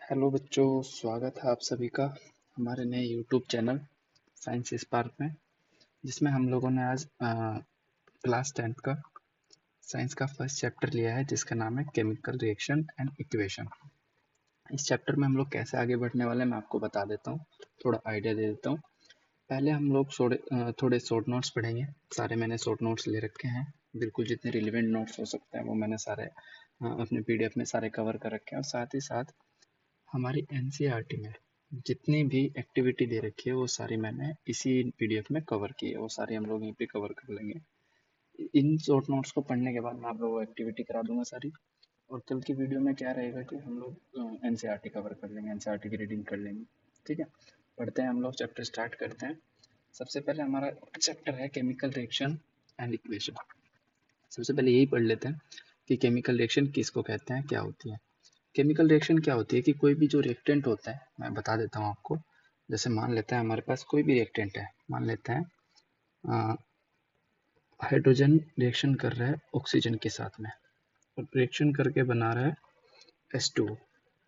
Hello बच्चों, स्वागत है आप सभी का हमारे नए यूट्यूब चैनल साइंस स्पार्क में, जिसमें हम लोगों ने आज क्लास 10th का साइंस का फर्स्ट चैप्टर लिया है, जिसका नाम है केमिकल रिएक्शन एंड इक्वेशन। इस चैप्टर में हम लोग कैसे आगे बढ़ने वाले हैं मैं आपको बता देता हूँ, थोड़ा आइडिया दे देता हूँ। पहले हम लोग थोड़े शॉर्ट नोट्स पढ़ेंगे। सारे मैंने शॉर्ट नोट्स ले रखे हैं, बिल्कुल जितने रिलेवेंट नोट्स हो सकते हैं वो मैंने सारे अपने पीडीएफ में सारे कवर कर रखे हैं। और साथ ही साथ हमारी एनसीईआरटी में जितनी भी एक्टिविटी दे रखी है वो सारी मैंने इसी पीडीएफ में कवर की है, वो सारी हम लोग यहीं पे कवर कर लेंगे। इन शॉर्ट नोट्स को पढ़ने के बाद मैं आप लोगों को एक्टिविटी करा दूंगा सारी। और कल की वीडियो में क्या रहेगा कि हम लोग एनसीईआरटी कवर कर लेंगे, एनसीईआरटी की रीडिंग कर लेंगे। ठीक है, पढ़ते हैं हम लोग, चैप्टर स्टार्ट करते हैं। सबसे पहले हमारा चैप्टर है केमिकल रिएक्शन एंड इक्वेशन। सबसे पहले यही पढ़ लेते हैं कि केमिकल रिएक्शन किसको कहते हैं, क्या होती है। केमिकल रिएक्शन क्या होती है कि कोई भी जो रिएक्टेंट होता है, मैं बता देता हूँ आपको। जैसे मान लेते हैं हमारे पास कोई भी रिएक्टेंट है, मान लेते हैं हाइड्रोजन रिएक्शन कर रहा है ऑक्सीजन के साथ में और रिएक्शन करके बना रहा है H2O।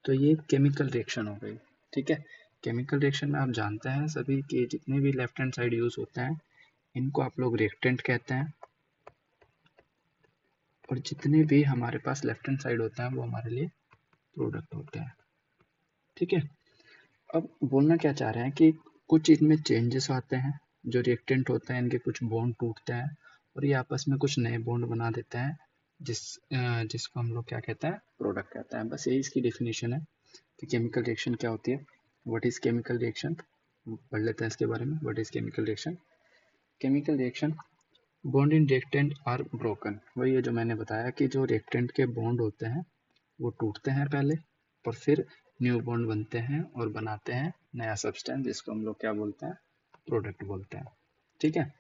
तो ये केमिकल रिएक्शन हो गई। ठीक है, केमिकल रिएक्शन में आप जानते हैं सभी कि जितने भी लेफ्ट हैंड साइड यूज होते हैं इनको आप लोग रिएक्टेंट कहते हैं, और जितने भी हमारे पास लेफ्ट हैंड साइड होते हैं वो हमारे लिए प्रोडक्ट होते हैं। ठीक है, अब बोलना क्या चाह रहे हैं कि कुछ इनमें चेंजेस आते हैं, जो रिएक्टेंट होते हैं इनके कुछ बॉन्ड टूटते हैं और ये आपस में कुछ नए बॉन्ड बना देते हैं, जिसको हम लोग क्या कहते हैं, प्रोडक्ट कहते हैं। बस यही इसकी डेफिनेशन है कि केमिकल रिएक्शन क्या होती है। व्हाट इज केमिकल रिएक्शन, पढ़ लेते हैं इसके बारे में। What is chemical reaction? Chemical reaction, bond in reactant are broken. वही है जो मैंने बताया कि जो रिएक्टेंट के बॉन्ड होते हैं वो टूटते हैं पहले, और फिर न्यू बॉन्ड बनते हैं और बनाते हैं नया सब्सटेंस, जिसको हम लोग क्या बोलते हैं, प्रोडक्ट बोलते हैं। ठीक है,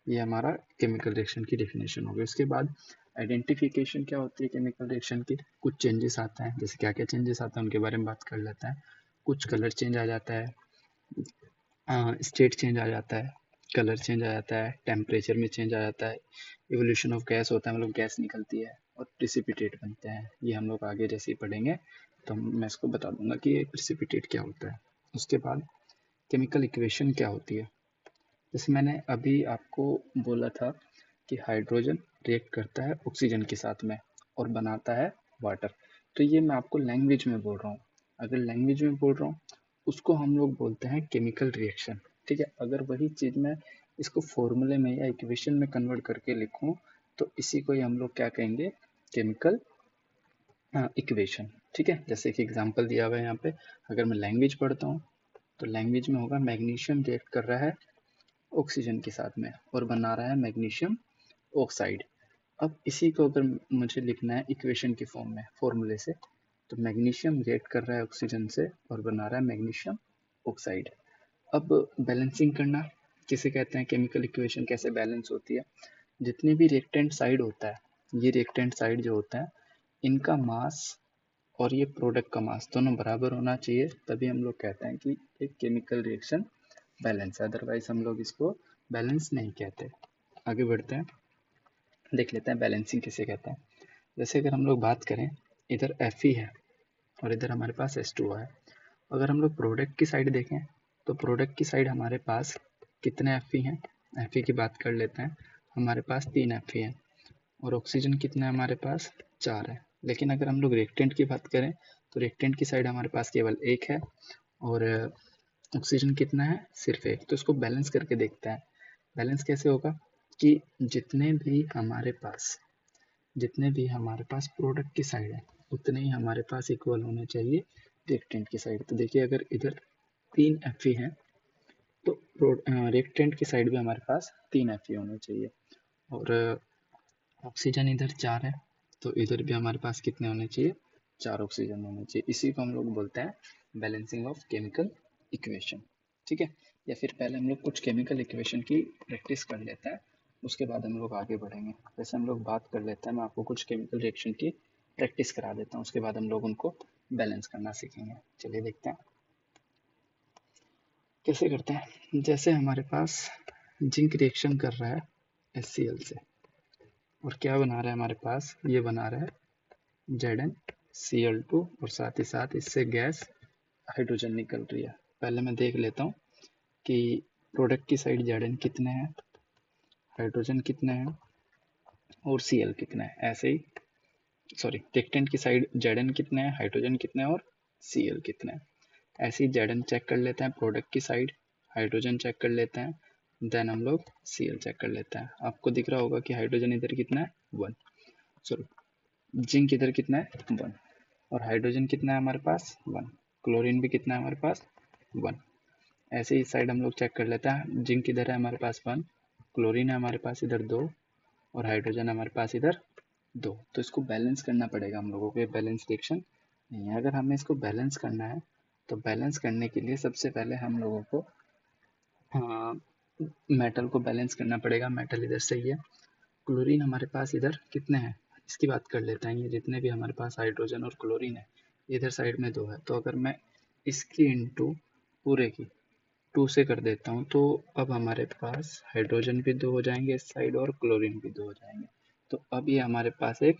ये हमारा केमिकल रिएक्शन की डेफिनेशन हो गई। उसके बाद आइडेंटिफिकेशन क्या होती है केमिकल रिएक्शन की। कुछ चेंजेस आते हैं, जैसे क्या क्या चेंजेस आते हैं उनके बारे में बात कर लेते हैं। कुछ कलर चेंज आ जाता है, स्टेट चेंज आ जाता है, कलर चेंज आ जाता है, टेम्परेचर में चेंज आ जाता है, इवोल्यूशन ऑफ गैस होता है, मतलब गैस निकलती है, और प्रिसिपिटेट बनते हैं। ये हम लोग आगे जैसे ही पढ़ेंगे तो मैं इसको बता दूंगा कि ये प्रिसिपिटेट क्या होता है। उसके बाद केमिकल इक्वेशन क्या होती है। जैसे मैंने अभी आपको बोला था कि हाइड्रोजन रिएक्ट करता है ऑक्सीजन के साथ में और बनाता है वाटर। तो ये मैं आपको लैंग्वेज में बोल रहा हूँ। अगर लैंग्वेज में बोल रहा हूँ उसको हम लोग बोलते हैं केमिकल रिएक्शन। ठीक है, अगर वही चीज़ मैं इसको फॉर्मूले में या इक्वेशन में कन्वर्ट करके लिखूँ तो इसी को ही हम लोग क्या कहेंगे, केमिकल इक्वेशन। ठीक है, जैसे कि एग्जांपल दिया हुआ है यहाँ पे। अगर मैं लैंग्वेज पढ़ता हूँ तो लैंग्वेज में होगा मैग्नीशियम रिएक्ट कर रहा है ऑक्सीजन के साथ में और बना रहा है मैग्नीशियम ऑक्साइड। अब इसी को अगर मुझे लिखना है इक्वेशन की फॉर्म में, फॉर्मूले से, तो मैग्नीशियम रिएक्ट कर रहा है ऑक्सीजन से और बना रहा है मैग्नीशियम ऑक्साइड। अब बैलेंसिंग करना किसे कहते हैं, केमिकल इक्वेशन कैसे बैलेंस होती है। जितने भी रिएक्टेंट साइड होता है, ये रिएक्टेंट साइड जो होता है इनका मास और ये प्रोडक्ट का मास दोनों बराबर होना चाहिए, तभी हम लोग कहते हैं कि एक केमिकल रिएक्शन बैलेंस है। अदरवाइज हम लोग इसको बैलेंस नहीं कहते। आगे बढ़ते हैं, देख लेते हैं बैलेंसिंग किसे कहते हैं। जैसे अगर हम लोग बात करें, इधर Fe है और इधर हमारे पास H2O है। अगर हम लोग प्रोडक्ट की साइड देखें तो प्रोडक्ट की साइड हमारे पास कितने Fe हैं, Fe की बात कर लेते हैं। हमारे पास 3 Fe हैं और ऑक्सीजन कितना है हमारे पास, 4 है। लेकिन अगर हम लोग रिएक्टेंट की बात करें तो रिएक्टेंट की साइड हमारे पास केवल 1 है और ऑक्सीजन कितना है, सिर्फ 1। तो इसको बैलेंस करके देखते हैं। बैलेंस कैसे होगा कि जितने भी हमारे पास प्रोडक्ट की साइड है उतने ही हमारे पास इक्वल होने चाहिए रिएक्टेंट की साइड। तो देखिए अगर इधर 3 Fe है तो रिएक्टेंट की साइड भी हमारे पास 3 Fe होने चाहिए। और ऑक्सीजन इधर 4 है तो इधर भी हमारे पास कितने होने चाहिए, 4 ऑक्सीजन होने चाहिए। इसी को हम लोग बोलते हैं बैलेंसिंग ऑफ केमिकल इक्वेशन। ठीक है, या फिर पहले हम लोग कुछ केमिकल इक्वेशन की प्रैक्टिस कर लेते हैं, उसके बाद हम लोग आगे बढ़ेंगे। जैसे हम लोग बात कर लेते हैं, मैं आपको कुछ केमिकल रिएक्शन की प्रैक्टिस करा देता हूँ, उसके बाद हम लोग उनको बैलेंस करना सीखेंगे। चलिए देखते हैं कैसे करते हैं। जैसे हमारे पास जिंक रिएक्शन कर रहा है HCl से और क्या बना रहा है हमारे पास, ये बना रहा है ZnCl2 और साथ ही साथ इससे गैस हाइड्रोजन निकल रही है। पहले मैं देख लेता हूँ कि प्रोडक्ट की साइड Zn कितने हैं, हाइड्रोजन कितने हैं और Cl कितने हैं। ऐसे ही सॉरी, रिएक्टेंट की साइड Zn कितने हैं, हाइड्रोजन कितने हैं और Cl कितने हैं। ऐसे ही Zn चेक कर लेते हैं, प्रोडक्ट की साइड हाइड्रोजन चेक कर लेते हैं, देन हम लोग Cl चेक कर लेते हैं। आपको दिख रहा होगा कि हाइड्रोजन इधर कितना है 1, सॉरी जिंक इधर कितना है 1 और हाइड्रोजन कितना है हमारे पास 1, क्लोरीन भी कितना है हमारे पास 1। ऐसे ही साइड हम लोग चेक कर लेते हैं, जिंक इधर है हमारे पास 1, क्लोरीन है हमारे पास इधर 2 और हाइड्रोजन हमारे पास इधर 2। तो इसको बैलेंस करना पड़ेगा हम लोगों को, ये बैलेंस रिएक्शन नहीं है। अगर हमें इसको बैलेंस करना है तो बैलेंस करने के लिए सबसे पहले हम लोगों को मेटल को बैलेंस करना पड़ेगा। मेटल इधर सही है, क्लोरीन हमारे पास इधर कितने हैं इसकी बात कर लेते हैं। ये जितने भी हमारे पास हाइड्रोजन और क्लोरीन है इधर साइड में 2 है, तो अगर मैं इसकी इंटू पूरे की 2 से कर देता हूँ तो अब हमारे पास हाइड्रोजन भी 2 हो जाएंगे इस साइड और क्लोरीन भी 2 हो जाएंगे। तो अब ये हमारे पास एक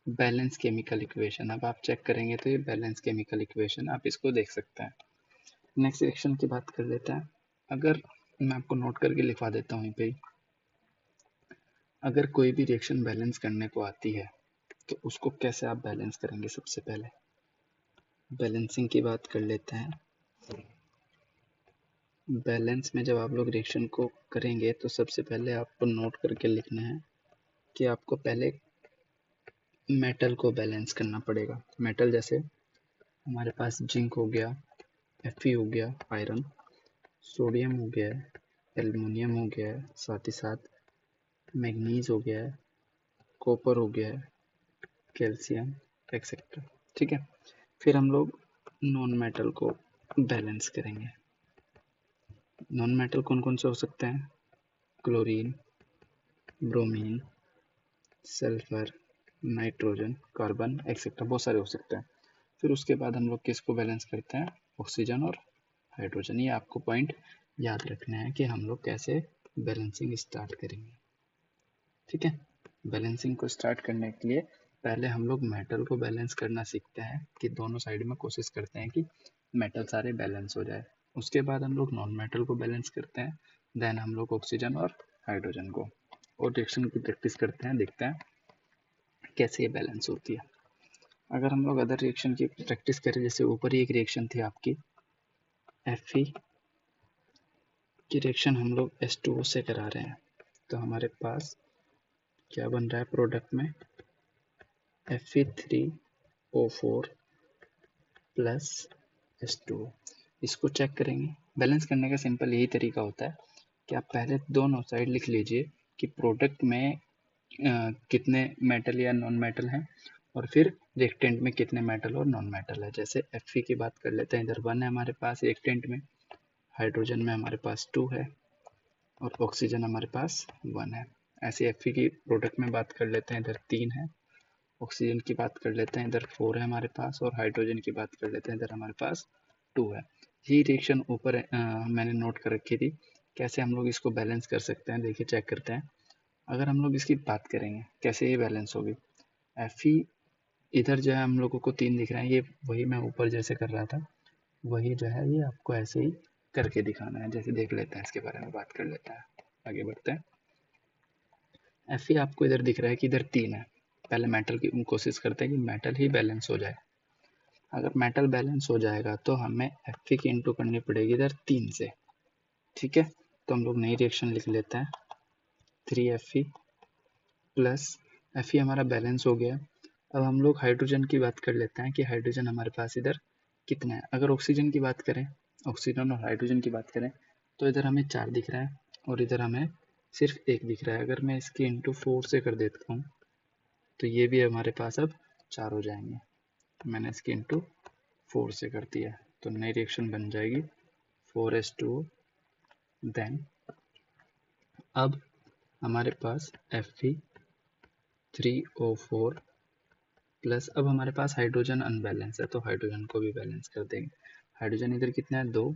बैलेंस केमिकल इक्वेशन, अब आप चेक करेंगे तो ये बैलेंस केमिकल इक्वेशन आप इसको देख सकते हैं। नेक्स्ट रिएक्शन की बात कर लेते हैं। अगर मैं आपको नोट करके लिखवा देता हूँ यहीं पे, अगर कोई भी रिएक्शन बैलेंस करने को आती है तो उसको कैसे आप बैलेंस करेंगे। सबसे पहले बैलेंसिंग की बात कर लेते हैं। बैलेंस में जब आप लोग रिएक्शन को करेंगे तो सबसे पहले आपको नोट करके लिखना है कि आपको पहले मेटल को बैलेंस करना पड़ेगा। मेटल जैसे हमारे पास जिंक हो गया, Fe हो गया आयरन, सोडियम हो गया है, एल्युमिनियम हो गया है, साथ ही साथ मैग्नीज हो गया है, कॉपर हो गया है, कैल्शियम एक्सेट्रा। ठीक है, फिर हम लोग नॉन मेटल को बैलेंस करेंगे। नॉन मेटल कौन कौन से हो सकते हैं, chlorine, bromine, sulphur, nitrogen, carbon etcetera, बहुत सारे हो सकते हैं। फिर उसके बाद हम लोग किसको बैलेंस करते हैं, ऑक्सीजन और हाइड्रोजन। ये आपको पॉइंट याद रखना है कि हम लोग कैसे बैलेंसिंग स्टार्ट करेंगे। ठीक है, बैलेंसिंग को स्टार्ट करने के लिए पहले हम लोग मेटल को बैलेंस करना सीखते हैं कि दोनों साइड में कोशिश करते हैं कि मेटल सारे बैलेंस हो जाए। उसके बाद हम लोग नॉन मेटल को बैलेंस करते हैं, देन हम लोग ऑक्सीजन और हाइड्रोजन को, और रिएक्शन की प्रैक्टिस करते हैं, देखते हैं कैसे ये बैलेंस होती है। अगर हम लोग अदर रिएक्शन की प्रैक्टिस करें, जैसे ऊपर ही एक रिएक्शन थी आपकी Fe की रिएक्शन हम लोग H2O से करा रहे हैं, तो हमारे पास क्या बन रहा है प्रोडक्ट में Fe3O4 प्लस H2O। इसको चेक करेंगे। बैलेंस करने का सिंपल यही तरीका होता है कि आप पहले दोनों साइड लिख लीजिए कि प्रोडक्ट में कितने मेटल या नॉन मेटल हैं और फिर रिएक्टेंट में कितने मेटल और नॉन मेटल है। जैसे Fe की बात कर लेते हैं, इधर 1 है हमारे पास रिएक्टेंट में, हाइड्रोजन में हमारे पास 2 है और ऑक्सीजन हमारे पास 1 है। ऐसे Fe की प्रोडक्ट में बात कर लेते हैं, इधर 3 है, ऑक्सीजन की बात कर लेते हैं इधर 4 है हमारे पास, और हाइड्रोजन की बात कर लेते हैं इधर हमारे पास 2 है। ये रिएक्शन ऊपर मैंने नोट कर रखी थी, कैसे हम लोग इसको बैलेंस कर सकते हैं। देखिए चेक करते हैं। अगर हम लोग इसकी बात करेंगे कैसे ये बैलेंस होगी, Fe इधर जो है हम लोगों को 3 दिख रहा है, ये वही मैं ऊपर जैसे कर रहा था वही जो है ये आपको ऐसे ही करके दिखाना है। जैसे देख लेते हैं, इसके बारे में बात कर लेते हैं, आगे बढ़ते हैं। Fe आपको इधर दिख रहा है कि इधर 3 है, पहले मेटल की कोशिश करते हैं कि मेटल ही बैलेंस हो जाए। अगर मेटल बैलेंस हो जाएगा तो हमें Fe की इंटू करनी पड़ेगी इधर 3 से। ठीक है, तो हम लोग नई रिएक्शन लिख लेते हैं, 3Fe प्लस Fe हमारा बैलेंस हो गया। अब हम लोग हाइड्रोजन की बात कर लेते हैं कि हाइड्रोजन हमारे पास इधर कितना है। अगर ऑक्सीजन की बात करें, ऑक्सीजन और हाइड्रोजन की बात करें तो इधर हमें 4 दिख रहा है और इधर हमें सिर्फ 1 दिख रहा है। अगर मैं इसकी इंटू 4 से कर देता हूँ तो ये भी हमारे पास अब 4 हो जाएंगे। मैंने इसकी इंटू 4 से कर दिया, तो नई रिएक्शन बन जाएगी 4H2O। देन अब हमारे पास Fe3O4 प्लस, अब हमारे पास हाइड्रोजन अनबैलेंस है तो हाइड्रोजन को भी बैलेंस कर देंगे। हाइड्रोजन इधर कितना है 2,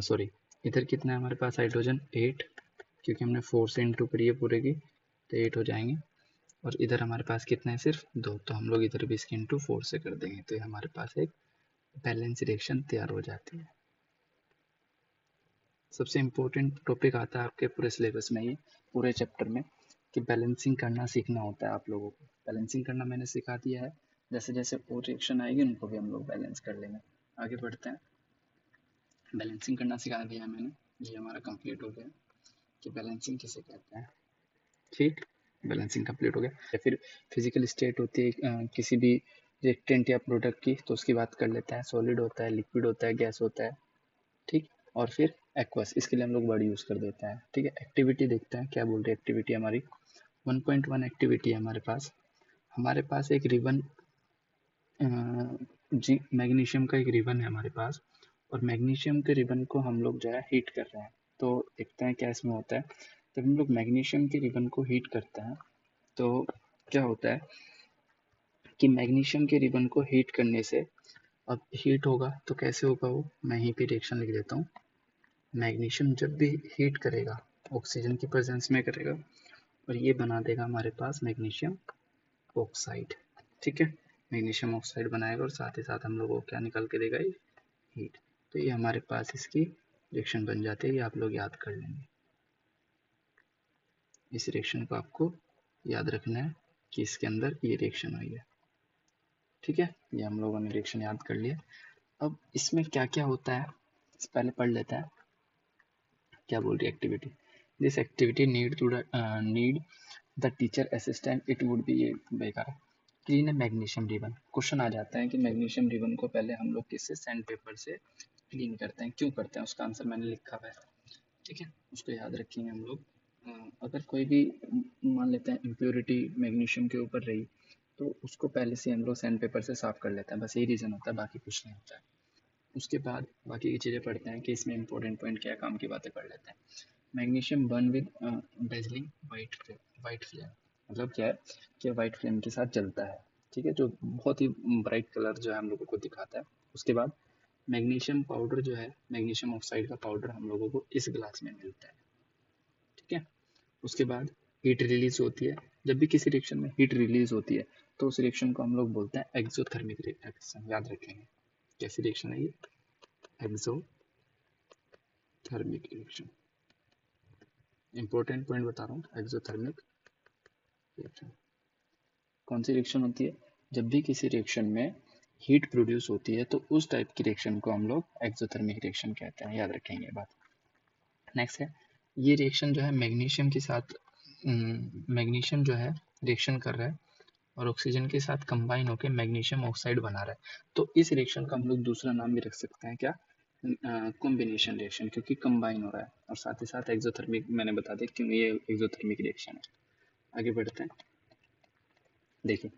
सॉरी इधर कितना है हमारे पास हाइड्रोजन 8, क्योंकि हमने 4 से इंटू करी है पूरे की, तो 8 हो जाएंगे। और इधर हमारे पास कितना है सिर्फ 2, तो हम लोग इधर भी इसकी इंटू 4 से कर देंगे, तो ये हमारे पास एक बैलेंस रिएक्शन तैयार हो जाती है। सबसे इम्पोर्टेंट टॉपिक आता है आपके पूरे सिलेबस में, ये पूरे चैप्टर में, कि बैलेंसिंग करना सीखना होता है आप लोगों को। बैलेंसिंग करना मैंने सिखा दिया है, जैसे जैसे और रिएक्शन आएगी उनको भी हम लोग बैलेंस कर लेंगे। आगे बढ़ते हैं। बैलेंसिंग करना सिखा दिया है मैंने, ये हमारा कंप्लीट हो गया कि बैलेंसिंग किसे कहते हैं। ठीक, बैलेंसिंग कंप्लीट हो गया। या फिर फिजिकल स्टेट होती है किसी भी रिएक्टेंट या प्रोडक्ट की, तो उसकी बात कर लेते हैं। सॉलिड होता है, लिक्विड होता है, गैस होता है, ठीक। और फिर एक्वस, इसके लिए हम लोग वर्ड यूज़ कर देते हैं, ठीक है। एक्टिविटी देखते हैं क्या बोल रही है एक्टिविटी हमारी। 1.1 एक्टिविटी है हमारे पास। हमारे पास एक रिबन जी मैग्नीशियम का एक रिबन है हमारे पास, और मैग्नीशियम के रिबन को हम लोग जो है हीट कर रहे हैं। तो देखते हैं क्या इसमें होता है। जब हम लोग मैग्नीशियम के रिबन को हीट करते हैं तो क्या होता है कि मैग्नीशियम के रिबन को हीट करने से, अब हीट होगा तो कैसे होगा वो, मैं यहीं पे रिएक्शन लिख देता हूँ। मैग्नीशियम जब भी हीट करेगा, ऑक्सीजन की प्रेजेंस में करेगा, और ये बना देगा हमारे पास मैग्नीशियम ऑक्साइड, ठीक है। मैग्नीशियम ऑक्साइड बनाएगा और साथ ही साथ हम लोग को क्या निकाल के देगा, ये हीट। तो ये हमारे पास इसकी रिएक्शन बन जाती है, ये आप लोग याद कर लेंगे। इस रिएक्शन को आपको याद रखना है कि इसके अंदर ये रिएक्शन हुई है, ठीक है। ये हम लोगों ने रिएक्शन याद कर लिया। अब इसमें क्या क्या होता है पहले पढ़ लेते हैं। क्या बोल रही है activity, this activity need the teacher assistant, it would be, ये बेकार है। क्लीन है मैग्नीशियम रिबन। क्वेश्चन आ जाता है कि मैग्नीशियम रिबन को पहले हम लोग किससे, सैंड पेपर से क्लीन करते हैं। क्यों करते हैं उसका आंसर मैंने लिखा हुआ है, ठीक है, उसको याद रखेंगे हम लोग। अगर कोई भी मान लेते हैं इम्प्योरिटी मैग्नीशियम के ऊपर रही, तो उसको पहले से हम लोग सैंड पेपर से साफ कर लेते हैं, बस यही रीज़न होता है, बाकी कुछ नहीं होता है। उसके बाद बाकी की चीज़ें पढ़ते हैं कि इसमें इंपॉर्टेंट पॉइंट क्या काम की बातें पढ़ लेते हैं। Magnesium burn with dazzling white flame, मतलब क्या है कि वाइट फ्लेम के साथ जलता है, ठीक है, जो बहुत ही ब्राइट कलर जो है हम लोगों को दिखाता है। उसके बाद मैग्नीशियम पाउडर जो है, मैग्नीशियम ऑक्साइड का पाउडर हम लोगों को इस ग्लास में मिलता है, ठीक है। उसके बाद हीट रिलीज होती है। जब भी किसी रिएक्शन में हीट रिलीज होती है तो उस रिएक्शन को हम लोग बोलते हैं एक्सोथर्मिक रिएक्शन, याद रखेंगे। कैसी रिएक्शन है ये, एक्सोथर्मिक रिएक्शन। इंपॉर्टेंट पॉइंट बता रहा हूँ, एक्सोथर्मिक रिएक्शन कौन सी रिएक्शन होती है, जब भी किसी रिएक्शन में हीट प्रोड्यूस होती है तो उस टाइप की रिएक्शन को हम लोग एक्सोथर्मिक रिएक्शन कहते हैं, याद रखेंगे ये बात। नेक्स्ट है, ये रिएक्शन जो है मैग्नीशियम के साथ, मैग्नीशियम जो है रिएक्शन कर रहा है और ऑक्सीजन के साथ कंबाइन होकर मैग्नीशियम ऑक्साइड बना रहा है। तो इस रिएक्शन का हम लोग दूसरा नाम भी रख सकते हैं, क्या, कॉम्बिनेशन रिएक्शन, क्योंकि कंबाइन हो रहा है। और साथ ही साथ एक्सोथर्मिक मैंने बता दिया क्यों ये एक्सोथर्मिक रिएक्शन है। आगे बढ़ते हैं। देखिए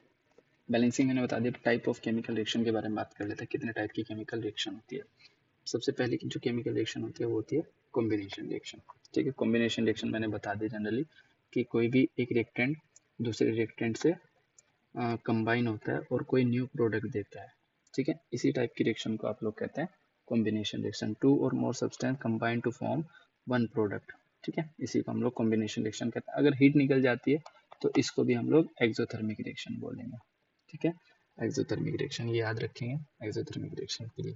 बैलेंसिंग मैंने बता दिया। टाइप ऑफ केमिकल रिएक्शन के बारे में बात कर लेते हैं, कितने टाइप की केमिकल रिएक्शन होती है। सबसे पहले की जो केमिकल रिएक्शन होती है वो होती है कॉम्बिनेशन रिएक्शन, ठीक है। कॉम्बिनेशन रिएक्शन मैंने बता दिया जनरली कि कोई भी एक रिएक्टेंट दूसरे रिएक्टेंट से कंबाइन होता है और कोई न्यू प्रोडक्ट देता है, ठीक है। इसी टाइप की रिएक्शन को आप लोग कहते हैं कॉम्बिनेशन रिएक्शन। टू और more substance combine to form one product, ठीक है, इसी को हम लोग कॉम्बिनेशन रिएक्शन कहते हैं। अगर हीट निकल जाती है तो इसको भी हम लोग एक्सोथर्मिक रिएक्शन बोलेंगे, ठीक है। एक्सोथर्मिक रिएक्शन ये याद रखेंगे एक्सोथर्मिक रिएक्शन के लिए।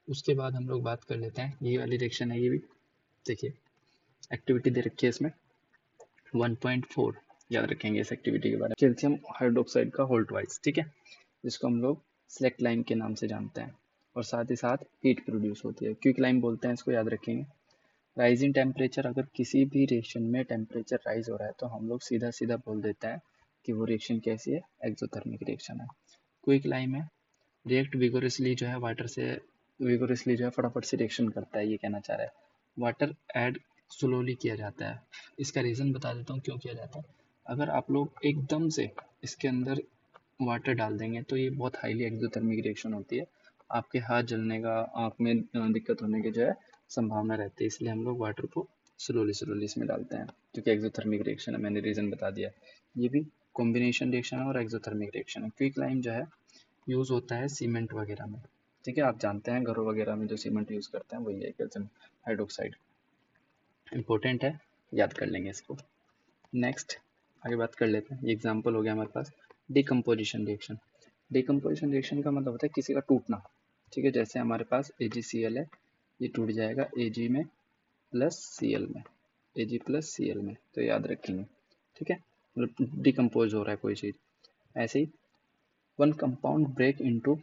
उसके बाद हम लोग बात कर लेते हैं, ये वाली रिएक्शन है ये भी। देखिए एक्टिविटी दे रखी है इसमें 1.4, याद रखेंगे इस एक्टिविटी के बारे में। कैल्शियम हाइड्रोक्साइड का होल्ट वाइज, ठीक है, जिसको हम लोग सेलेक्ट लाइम के नाम से जानते हैं, और साथ ही साथ हीट प्रोड्यूस होती है, क्विक लाइम बोलते हैं इसको, याद रखेंगे। राइजिंग टेम्परेचर, अगर किसी भी रिएक्शन में टेम्परेचर राइज हो रहा है तो हम लोग सीधा सीधा बोल देते हैं कि वो रिएक्शन कैसी है, एक्सोथर्मिक रिएक्शन है। क्विक लाइम है, रिएक्ट विगोरसली जो है वाटर से, विगोरसली जो है फटाफट से रिएक्शन करता है, ये कहना चाह रहा है। वाटर ऐड स्लोली किया जाता है, इसका रीज़न बता देता हूँ क्यों किया जाता है। अगर आप लोग एकदम से इसके अंदर वाटर डाल देंगे तो ये बहुत हाईली एक्सोथर्मिक रिएक्शन होती है, आपके हाथ जलने का, आँख में दिक्कत होने की जो है संभावना रहती है, इसलिए हम लोग वाटर को स्लोली स्लोली इसमें डालते हैं, क्योंकि एक्सोथर्मिक रिएक्शन है, मैंने रीज़न बता दिया। ये भी कॉम्बिनेशन रिएक्शन है और एक्सोथर्मिक रिएक्शन है। क्विक लाइम जो है यूज़ होता है सीमेंट वगैरह में, ठीक है, आप जानते हैं घरों वगैरह में जो सीमेंट यूज़ करते हैं वही है कैल्शियम हाइड्रोक्साइड। इंपॉर्टेंट है, याद कर लेंगे इसको। नेक्स्ट आगे बात कर लेते हैं, ये एग्जांपल हो गया हमारे पास डिकम्पोजिशन रिएक्शन। डिकम्पोजिशन रिएक्शन का मतलब होता है किसी का टूटना, ठीक है, जैसे हमारे पास AgCl है, ये टूट जाएगा Ag में प्लस Cl में, Ag प्लस Cl में, तो याद रखेंगे। ठीक है, मतलब डिकम्पोज हो रहा है कोई चीज़। ऐसे ही one compound break into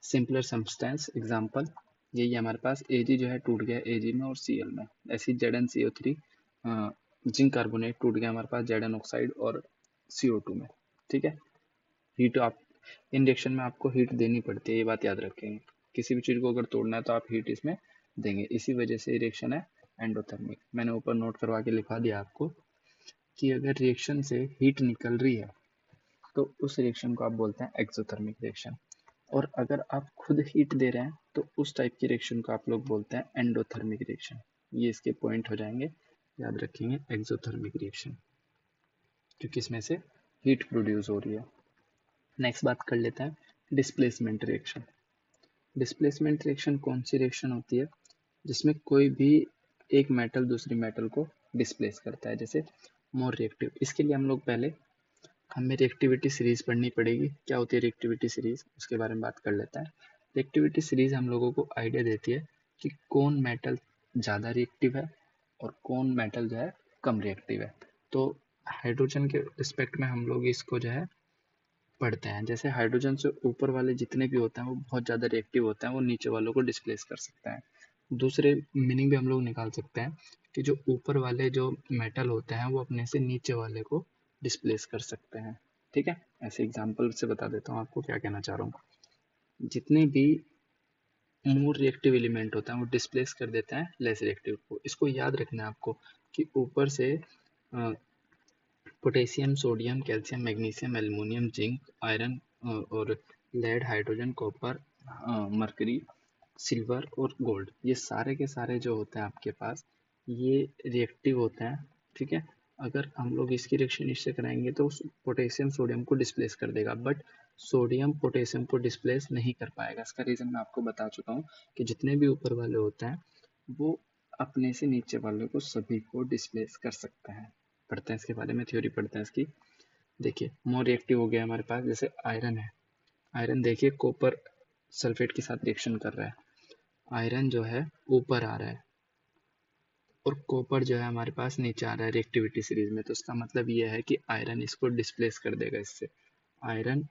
simpler substance, example यही है हमारे पास, Ag जो है टूट गया Ag में और Cl में। ऐसे ही ZnCO3 जिंक कार्बोनेट टूट गया हमारे पास Zn ऑक्साइड और CO2 में। ठीक है, हीट आप इन रिएक्शन में आपको हीट देनी पड़ती है, ये बात याद रखेंगे। किसी भी चीज़ को अगर तोड़ना है तो आप हीट इसमें देंगे, इसी वजह से रिएक्शन है एंडोथर्मिक। मैंने ऊपर नोट करवा के लिखा दिया आपको कि अगर रिएक्शन से हीट निकल रही है तो उस रिएक्शन को आप बोलते हैं एक्सोथर्मिक रिएक्शन, और अगर आप खुद हीट दे रहे हैं तो उस टाइप की रिएक्शन को आप लोग बोलते हैं एंडोथर्मिक रिएक्शन। ये इसके पॉइंट हो जाएंगे, याद रखेंगे एक्सोथर्मिक रिएक्शन, क्योंकि इसमें से हीट प्रोड्यूस हो रही है। नेक्स्ट बात कर लेते हैं डिस्प्लेसमेंट रिएक्शन। डिस्प्लेसमेंट रिएक्शन कौन सी रिएक्शन होती है जिसमें कोई भी एक मेटल दूसरी मेटल को डिस्प्लेस करता है, जैसे मोर रिएक्टिव। इसके लिए हम लोग पहले हमें रिएक्टिविटी सीरीज पढ़नी पड़ेगी। क्या होती है रिएक्टिविटी सीरीज, उसके बारे में बात कर लेते हैं। रिएक्टिविटी सीरीज हम लोगों को आइडिया देती है कि कौन मेटल ज़्यादा रिएक्टिव है और कौन मेटल जो है कम रिएक्टिव है। तो हाइड्रोजन के रिस्पेक्ट में हम लोग इसको जो है पढ़ते हैं। जैसे हाइड्रोजन से ऊपर वाले जितने भी होते हैं वो बहुत ज़्यादा रिएक्टिव होते हैं, वो नीचे वालों को डिस्प्लेस कर सकते हैं। दूसरे मीनिंग भी हम लोग निकाल सकते हैं कि जो ऊपर वाले जो मेटल होते हैं वो अपने से नीचे वाले को डिस्प्लेस कर सकते हैं। ठीक है, ऐसे एग्जांपल से बता देता हूँ आपको क्या कहना चाह रहा हूँ। जितने भी मोर रिएक्टिव एलिमेंट होता है वो डिस्प्लेस कर देते हैं लेस रिएक्टिव को। इसको याद रखना है आपको कि ऊपर से potassium, sodium, calcium, magnesium, aluminium, zinc, iron और lead, hydrogen, copper, mercury, silver और गोल्ड, ये सारे के सारे जो होते हैं आपके पास ये रिएक्टिव होते हैं। ठीक है, अगर हम लोग इसकी रिएक्शन इससे कराएंगे तो पोटेशियम सोडियम को डिस्प्लेस कर देगा, बट सोडियम पोटेशियम को डिस्प्लेस नहीं कर पाएगा। इसका रीज़न मैं आपको बता चुका हूँ कि जितने भी ऊपर वाले होते हैं वो अपने से नीचे वाले को सभी को डिस्प्लेस कर सकते हैं। पढ़ते हैं इसके बारे में, थ्योरी पढ़ते हैं इसकी। देखिए मोर रिएक्टिव हो गया हमारे पास, जैसे आयरन है। आयरन देखिए कॉपर सल्फेट के साथ रिएक्शन कर रहा है, आयरन जो है ऊपर आ रहा है और कॉपर जो है हमारे पास नीचे आ रहा है रिएक्टिविटी सीरीज में। तो इसका मतलब ये है कि आयरन इसको डिस्प्लेस कर देगा, इससे आयरन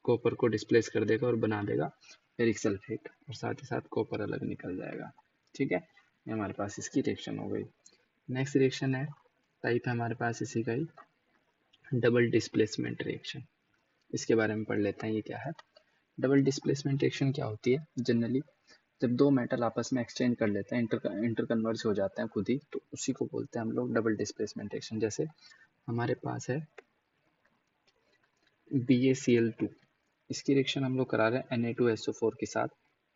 कॉपर को डिस्प्लेस कर देगा और बना देगा फेरिक सल्फेट, और साथ ही साथ कॉपर अलग निकल जाएगा। ठीक है, ये हमारे पास इसकी रिएक्शन हो गई। नेक्स्ट रिएक्शन है, टाइप है हमारे पास इसी का ही, डबल डिस्प्लेसमेंट रिएक्शन। इसके बारे में पढ़ लेते हैं ये क्या है। डबल डिस्प्लेसमेंट रिएक्शन क्या होती है, जनरली जब दो मेटल आपस में एक्सचेंज कर लेते हैं, इंटर कन्वर्ज हो जाते हैं खुद ही, तो उसी को बोलते हैं हम लोग डबल डिस्प्लेसमेंट रिएक्शन। जैसे हमारे पास है BaCl2, इसकी रिएक्शन हम लोग करा रहे हैं Na2SO4 के साथ,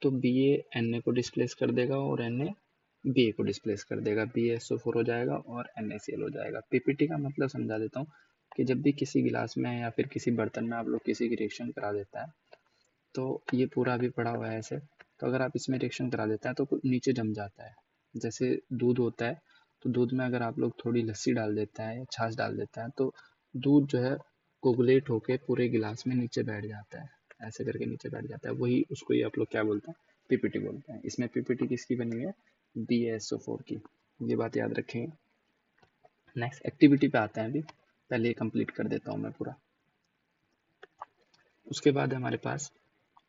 तो Ba Na को डिस्प्लेस कर देगा और Na Ba को डिस्प्लेस कर देगा, BaSO4 हो जाएगा और NaCl हो जाएगा। पीपीटी का मतलब समझा देता हूँ कि जब भी किसी गिलास में या फिर किसी बर्तन में आप लोग किसी की रिएक्शन करा देता है, तो ये पूरा भी पड़ा हुआ है ऐसे, तो अगर आप इसमें रिएक्शन करा देता है तो नीचे जम जाता है। जैसे दूध होता है, तो दूध में अगर आप लोग थोड़ी लस्सी डाल देता है या छाछ डाल देता है तो दूध जो है कोगुलेट होके पूरे गिलास में नीचे बैठ जाता है, ऐसे करके नीचे बैठ जाता है। वही उसको ही आप लोग क्या बोलते हैं, पीपीटी बोलते हैं। इसमें पीपीटी किसकी बनी हुई है, BaSO4 की, ये बात याद रखेंगे। नेक्स्ट एक्टिविटी पे आते हैं, अभी पहले कंप्लीट कर देता हूँ मैं पूरा। उसके बाद हमारे पास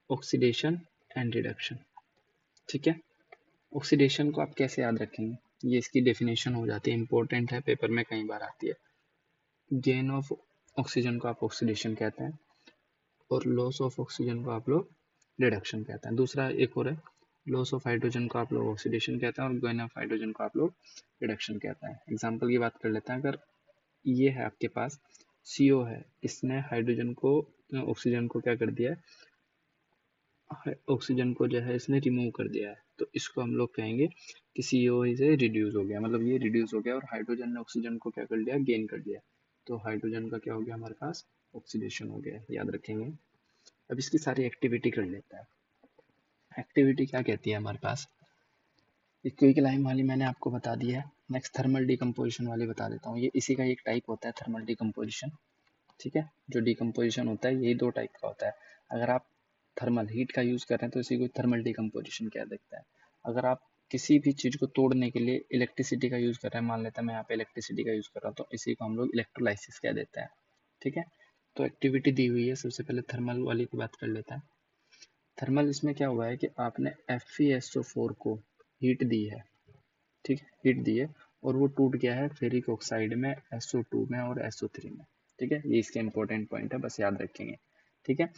ऑक्सीडेशन एंड रिडक्शन। ठीक है, ऑक्सीडेशन को आप कैसे याद रखेंगे, ये इसकी डेफिनेशन हो जाती है, इंपॉर्टेंट है, पेपर में कई बार आती है। गेन ऑफ ऑक्सीजन को आप ऑक्सीडेशन कहते हैं और लॉस ऑफ ऑक्सीजन को आप लोग रिडक्शन कहते हैं। दूसरा एक और है, लॉस ऑफ हाइड्रोजन को आप लोग ऑक्सीडेशन कहते हैं और गेन ऑफ हाइड्रोजन को आप लोग रिडक्शन कहते हैं। एग्जाम्पल की बात कर लेते हैं, अगर ये है आपके पास CO है, इसने हाइड्रोजन को ऑक्सीजन को क्या कर दिया है, ऑक्सीजन को जो है इसने रिमूव कर दिया है, तो इसको हम लोग कहेंगे कि CO से रिड्यूस हो गया, मतलब ये रिड्यूस हो गया और हाइड्रोजन ने ऑक्सीजन को क्या कर लिया, गेन कर लिया, तो हाइड्रोजन का क्या हो गया हमारे पास, ऑक्सीडेशन हो गया, याद रखेंगे। अब इसकी सारी एक्टिविटी कर लेते हैं। एक्टिविटी क्या कहती है हमारे पास, क्विक वाली मैंने आपको बता दी है। नेक्स्ट थर्मल डिकम्पोजिशन वाली बता देता हूँ, ये इसी का एक टाइप होता है थर्मल डिकम्पोजिशन। ठीक है, जो डिकम्पोजिशन होता है यही दो टाइप का होता है। अगर आप थर्मल हीट का यूज़ कर रहे हैं तो इसी को थर्मल डिकम्पोजिशन क्या दिखता है। अगर आप किसी भी चीज़ को तोड़ने के लिए इलेक्ट्रिसिटी का यूज़ कर रहे हैं, मान लेते हैं मैं यहाँ पे इलेक्ट्रिसिटी का यूज़ कर रहा हूँ, तो इसी को हम लोग इलेक्ट्रोलाइसिस कह देते हैं। ठीक है, तो एक्टिविटी दी हुई है, सबसे पहले थर्मल वाली की बात कर लेते हैं। थर्मल इसमें क्या हुआ है कि आपने FeSO4 को हीट दी है, ठीक है, हीट दी है और वो टूट गया है फेरिक ऑक्साइड में, SO2 में और SO3 में। ठीक है, ये इसके इंपॉर्टेंट पॉइंट है, बस याद रखेंगे। ठीक है,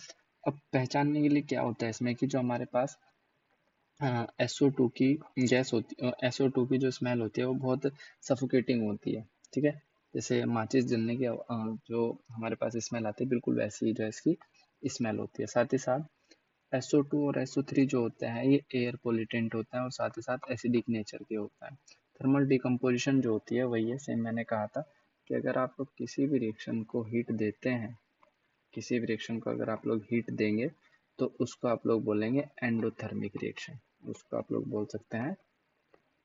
अब पहचानने के लिए क्या होता है इसमें कि जो हमारे पास SO2 की गैस होती है, SO2 की जो स्मेल होती है वो बहुत सफोकेटिंग होती है। ठीक है, जैसे माचिस जलने की जो हमारे पास स्मेल आती है बिल्कुल वैसी ही जो इसकी स्मेल होती है। साथ ही साथ SO2 और SO3 जो होते हैं ये एयर पोल्यूटेंट होता है और साथ ही साथ एसिडिक नेचर के होता है। थर्मल डिकम्पोजिशन जो होती है वही है, सेम मैंने कहा था कि अगर आप लोग किसी भी रिएक्शन को हीट देते हैं, किसी भी रिएक्शन को अगर आप लोग हीट देंगे तो उसको आप लोग बोलेंगे एंडोथर्मिक रिएक्शन, उसको आप लोग बोल सकते हैं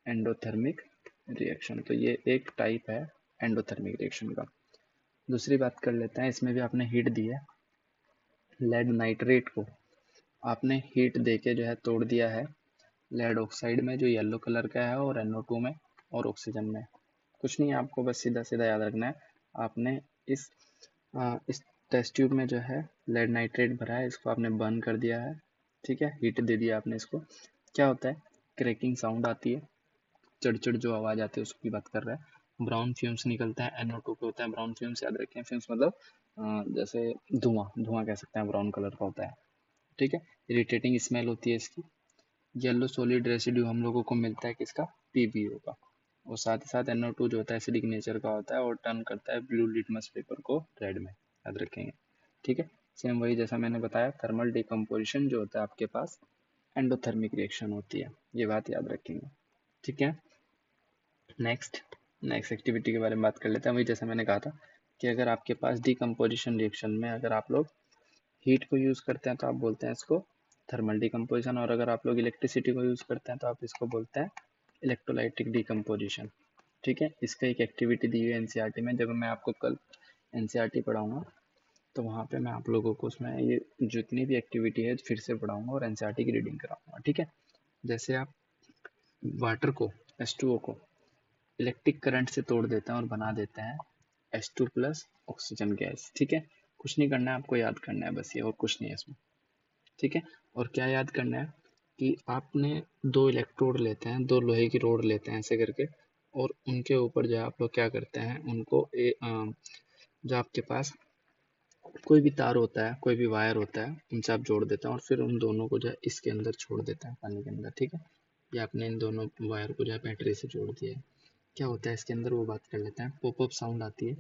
एंडोथर्मिक रिएक्शन। तो ये एक टाइप है एंडोथर्मिक रिएक्शन का। दूसरी बात कर लेते हैं, इसमें भी आपने हीट दी है, लेड नाइट्रेट को आपने हीट देके जो है तोड़ दिया है लेड ऑक्साइड में जो येलो कलर का है और NO2 में और ऑक्सीजन में। कुछ नहीं है, आपको बस सीधा सीधा याद रखना है, आपने इस टेस्ट ट्यूब में जो है लेड नाइट्रेट भरा है, इसको आपने बर्न कर दिया है। ठीक है, हीट दे दिया आपने इसको, क्या होता है क्रैकिंग साउंड आती है, चढ़ जो आवाज़ आती है उसकी बात कर रहा है। ब्राउन फ्यूम्स निकलता है, NO2 पे होता है ब्राउन फ्यूम्स, याद रखें फ्यूम्स मतलब जैसे धुआं कह सकते हैं, ब्राउन कलर का होता है। ठीक है, इरिटेटिंग स्मेल होती है इसकी। येलो सॉलिड रेसिड्यू हम लोगों को मिलता है किसका, PbO का। और साथ ही साथ NO2 जो होता है एसिडिक नेचर का होता है और टर्न करता है ब्लू लिटमस पेपर को रेड में, याद रखेंगे। ठीक है, सेम वही जैसा मैंने बताया, थर्मल डिकम्पोजिशन जो होता है आपके पास एंडोथर्मिक रिएक्शन होती है, ये बात याद रखेंगे। ठीक है, नेक्स्ट एक्टिविटी के बारे में बात कर लेते हैं। वही जैसा मैंने कहा था कि अगर आपके पास डिकम्पोजिशन रिएक्शन में अगर आप लोग हीट को यूज़ करते हैं तो आप बोलते हैं इसको थर्मल डिकम्पोजिशन, और अगर आप लोग इलेक्ट्रिसिटी को यूज़ करते हैं तो आप इसको बोलते हैं इलेक्ट्रोलाइटिक डिकम्पोजिशन। ठीक है, इसका एक एक्टिविटी दी हुई है NCERT में, जब मैं आपको कल NCERT पढ़ाऊँगा तो वहाँ पे मैं आप लोगों को उसमें ये जितनी भी एक्टिविटी है फिर से पढ़ाऊँगा और NCERT की रीडिंग कराऊँगा। ठीक है, जैसे आप वाटर को H2O को इलेक्ट्रिक करंट से तोड़ देते हैं और बना देते हैं H2 प्लस ऑक्सीजन गैस। ठीक है, कुछ नहीं करना है, आपको याद करना है बस ये, और कुछ नहीं है इसमें। ठीक है, और क्या याद करना है कि आपने दो इलेक्ट्रोड लेते हैं, दो लोहे की रोड लेते हैं ऐसे करके, और उनके ऊपर जो है आप लोग क्या करते हैं उनको जो आपके पास कोई भी तार होता है, कोई भी वायर होता है, उनसे आप जोड़ देते हैं और फिर उन दोनों को जो है इसके अंदर छोड़ देते हैं पानी के अंदर। ठीक है, ये आपने इन दोनों वायर को जो है बैटरी से जोड़ दिया है। क्या होता है इसके अंदर वो बात कर लेते हैं, पॉपअप साउंड आती है।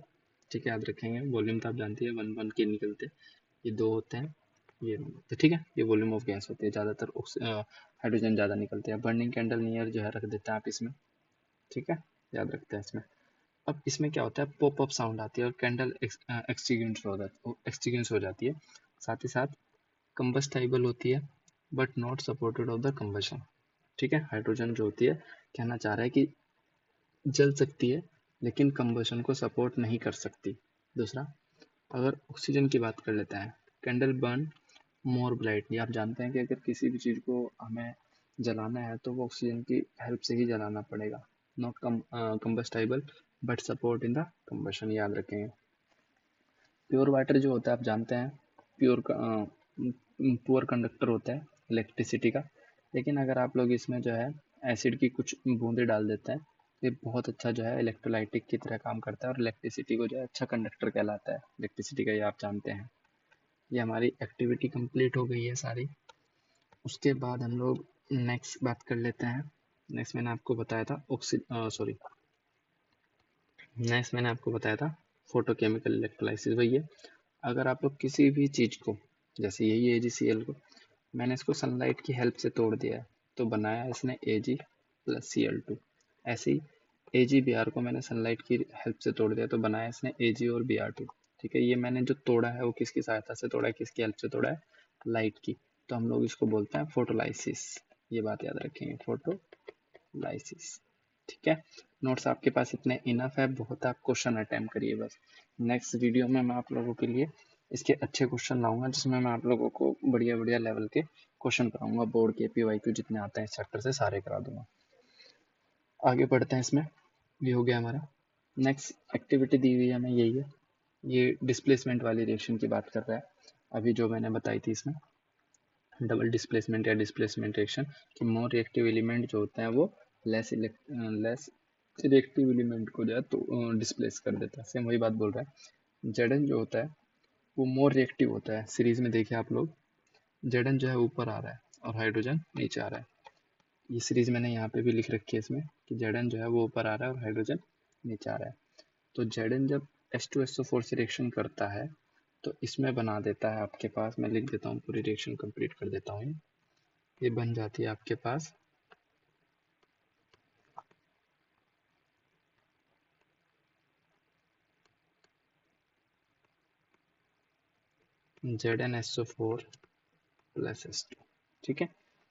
ठीक है, याद रखेंगे, वॉल्यूम तो आप जानती है 1 1 के निकलते, ये दो होते हैं, ये तो ठीक है, ये वॉल्यूम ऑफ गैस होती है, ज़्यादातर हाइड्रोजन ज़्यादा निकलते हैं। बर्निंग कैंडल नियर जो है रख देते हैं आप इसमें। ठीक है, याद रखते हैं इसमें। अब इसमें क्या होता है, पॉप अप साउंड आती है और कैंडल एक्सटिंग्विश हो जाती है। साथ ही साथ कंबस्टाइबल होती है but not supported of the combustion. ठीक है, हाइड्रोजन जो होती है, कहना चाह रहा है कि जल सकती है लेकिन कंबशन को सपोर्ट नहीं कर सकती। दूसरा, अगर ऑक्सीजन की बात कर लेते हैं, कैंडल बर्न मोर ब्राइटली। आप जानते हैं कि अगर किसी भी चीज़ को हमें जलाना है तो वो ऑक्सीजन की हेल्प से ही जलाना पड़ेगा। Not combustible but support in the combustion, याद रखेंगे। प्योर वाटर जो होता है आप जानते हैं प्योर पुअर कंडक्टर होता है इलेक्ट्रिसिटी का, लेकिन अगर आप लोग इसमें जो है एसिड की कुछ बूंदे डाल देते हैं, ये बहुत अच्छा जो है इलेक्ट्रोलाइटिक की तरह काम करता है और इलेक्ट्रिसिटी को जो है अच्छा कंडक्टर कहलाता है इलेक्ट्रिसिटी का, ये आप जानते हैं। ये हमारी एक्टिविटी कंप्लीट हो गई है सारी। उसके बाद हम लोग नेक्स्ट बात कर लेते हैं। नेक्स्ट मैंने आपको बताया था नेक्स्ट मैंने आपको बताया था फोटोकेमिकल इलेक्ट्रोलाइसिस। वही है, अगर आप लोग किसी भी चीज़ को, जैसे यही AgCl को मैंने इसको सनलाइट की हेल्प से तोड़ दिया है तो बनाया इसने Ag प्लस Cl2। ऐसे ही AgBr को मैंने सनलाइट की हेल्प से तोड़ दिया तो बनाया इसने Ag और Br2। ठीक है, ये मैंने जो तोड़ा है वो किसकी सहायता से तोड़ा है, किसकी हेल्प से तोड़ा है, लाइट की। तो हम लोग इसको बोलते हैं फोटोलाइसिस, ये बात याद रखेंगे, फोटोलाइसिस। ठीक है, नोट्स आपके पास इतने इनफ है, बहुत आप क्वेश्चन अटेम्प्ट करिए बस। नेक्स्ट वीडियो में मैं आप लोगों के लिए इसके अच्छे क्वेश्चन लाऊंगा जिसमें मैं आप लोगों को बढ़िया बढ़िया लेवल के क्वेश्चन कराऊंगा, बोर्ड के PYQ जितने आते हैं इस चैप्टर से सारे करा दूंगा। आगे बढ़ते हैं, इसमें ये हो गया हमारा। नेक्स्ट एक्टिविटी दी हुई है हमें, यही है, ये डिस्प्लेसमेंट वाली रिएक्शन की बात कर रहा है, अभी जो मैंने बताई थी इसमें डबल डिस्प्लेसमेंट या डिस्प्लेसमेंट रिएक्शन कि मोर रिएक्टिव एलिमेंट जो होते हैं वो लेस रिएक्टिव एलिमेंट को जो है तो डिस्प्लेस कर देता है। सेम वही बात बोल रहा है। जेडन जो होता है वो मोर रिएक्टिव होता है। सीरीज में देखिए आप लोग, जेडन जो है ऊपर आ रहा है और हाइड्रोजन नीचे आ रहा है। ये सीरीज मैंने यहाँ पे भी लिख रखी है इसमें कि जेडन जो है वो ऊपर आ रहा है और हाइड्रोजन नीचे आ रहा है। तो जेडन जब H2SO4 से रिएक्शन करता है तो इसमें बना देता है आपके पास, मैं लिख देता हूँ पूरी रिएक्शन कंप्लीट कर देता हूँ, ये बन जाती है आपके पास ZnSO4 प्लस H2। ठीक है,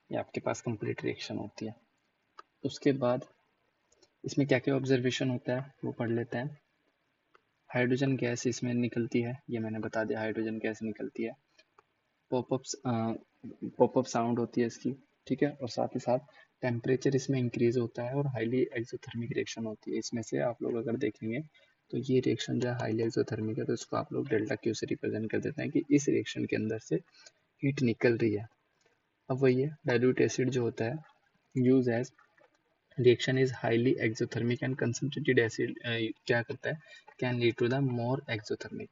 ये आपके पास कंप्लीट रिएक्शन होती है। उसके बाद इसमें क्या क्या ऑब्जर्वेशन होता है वो पढ़ लेते हैं। हाइड्रोजन गैस इसमें निकलती है, ये मैंने बता दिया, हाइड्रोजन गैस निकलती है। पॉपअप साउंड होती है इसकी, ठीक है, और साथ ही साथ टेम्परेचर इसमें इंक्रीज होता है और हाईली एक्सोथर्मिक रिएक्शन होती है। इसमें से आप लोग अगर देखेंगे तो ये रिएक्शन जो है हाईली एक्सोथर्मिक है, तो इसको आप लोग डेल्टा क्यू से रिप्रेजेंट कर देते हैं कि इस रिएक्शन के अंदर से हीट निकल रही है। अब वही है, डाइल्यूट एसिड जो होता है use as reaction is highly exothermic and concentrated acid क्या करता है, can lead to the more exothermic.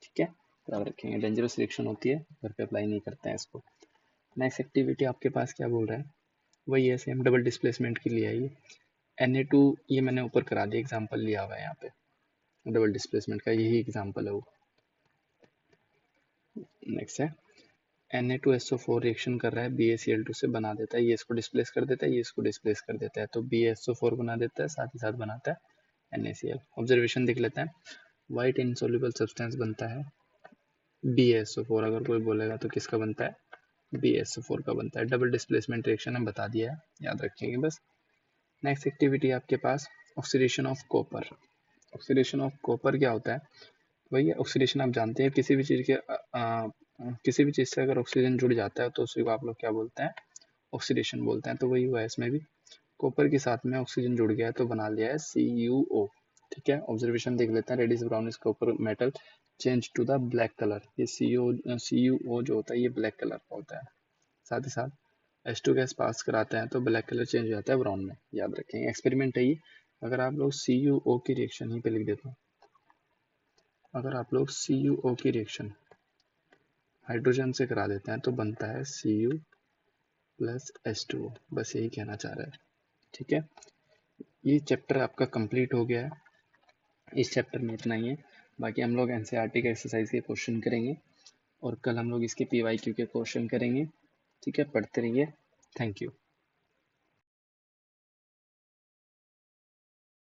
ठीक है, याद रखेंगे, डेंजरस रिएक्शन होती है, घर पे अप्लाई नहीं करते हैं इसको। नेक्स्ट एक्टिविटी आपके पास क्या बोल रहा है, वही है सेम डबल डिस्प्लेसमेंट के लिए है ये। Na2 ये मैंने ऊपर करा दिया, एग्जांपल लिया हुआ है यहाँ पे डबल डिस्प्लेसमेंट का, यही एग्जांपल है वो। नेक्स्ट है Na2SO4 रिएक्शन कर रहा है BaCl2 से, बना देता है, ये इसको डिस्प्लेस कर देता है, ये इसको डिस्प्लेस कर देता है, तो BaSO4 बना देता है, साथ ही साथ बनाता है NaCl। ऑब्जर्वेशन देख लेते हैं, व्हाइट इनसोल्युबल सब्सटेंस बनता है BaSO4, अगर कोई बोलेगा तो किसका बनता है, BaSO4 का बनता है। डबल डिस्प्लेसमेंट रिएक्शन हम बता दिया है, याद रखेंगे बस। नेक्स्ट एक्टिविटी आपके पास oxidation of copper. Oxidation of copper क्या होता है, वही ऑक्सीडेशन आप जानते हैं, किसी भी चीज़ के किसी भी चीज़ से अगर ऑक्सीजन जुड़ जाता है तो उसी को आप लोग क्या बोलते हैं, ऑक्सीडेशन बोलते हैं। तो वही हुआ है इसमें भी, कॉपर के साथ में ऑक्सीजन जुड़ गया है तो बना लिया है CuO। ठीक है, ऑब्जर्वेशन देख लेते हैं, reddish brownish copper metal change to the black colour. ये CuO जो होता है ये ब्लैक कलर का होता है। साथ ही साथ H2 गैस पास कराते हैं तो ब्लैक कलर चेंज हो जाता है ब्राउन में, याद रखेंगे, एक्सपेरिमेंट है ये। अगर आप लोग CuO की रिएक्शन यहीं पे लिख देता हूँ, अगर आप लोग CuO की रिएक्शन हाइड्रोजन से करा देते हैं तो बनता है Cu प्लस H2O, बस यही कहना चाह रहा है। ठीक है, ये चैप्टर आपका कंप्लीट हो गया है, इस चैप्टर में इतना ही है। बाकी हम लोग NCERT के एक्सरसाइज के क्वेश्चन करेंगे और कल हम लोग इसके PYQ के क्वेश्चन करेंगे। ठीक है, पढ़ते रहिए, थैंक यू।